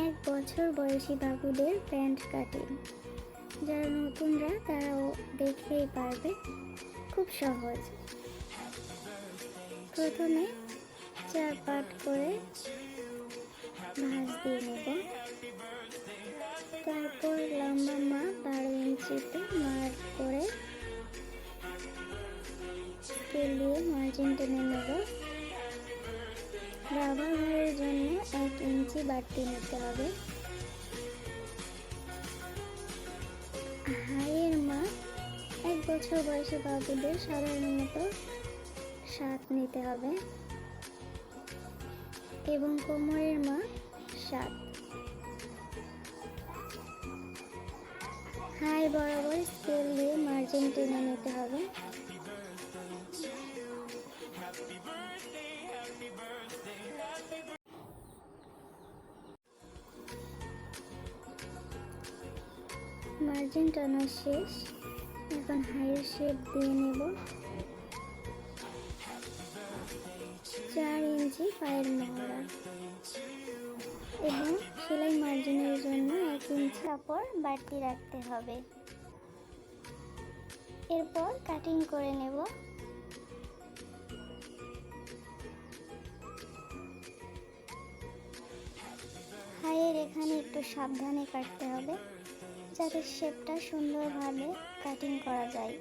1 বছর বয়সী বাবুদের প্যান্ট কাটিং। যারা নতুনরা তারাও দেখলেই পারবে, খুব সহজ। প্রথমে 4 পার্ট করে ভাঁজ দিয়ে নেব। তারপর লম্বা মাপ 12 ইঞ্চিতে মার্ক করে স্কেল দিয়ে মার্জিন টেনে নেব। রাবার ঘরের জন্য 1 ইঞ্চি বাড়তি নিতে হবে। হাইয়ের মাপ 1 বছর বয়সী বাবুদের সাধারণত 7 নিতে হবে এবং কোমরের মাপ 7। হাই বরাবর স্কেল দিয়ে মার্জিন টেনে নিতে হবে। মার্জিন টানা শেষ। এখন হাইয়ের শেপ দিয়ে নেব। 4 ইঞ্চি পায়ের মহড়া এবং সেলাই মার্জিনের জন্য 1 ইঞ্চি কাপড় বাড়তি রাখতে হবে। এরপর কাটিং করে নেব। হাইয়ের এখানে একটু সাবধানে কাটতে হবে যাতে শেপটা সুন্দরভাবে কাটিং করা যায়।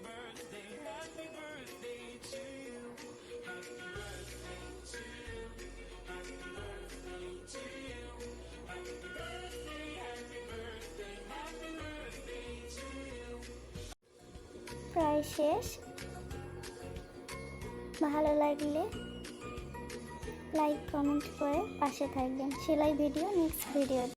প্রায় শেষ। ভালো লাগলে লাইক কমেন্ট করে পাশে থাকবেন। সেলাই ভিডিও নেক্সট ভিডিও।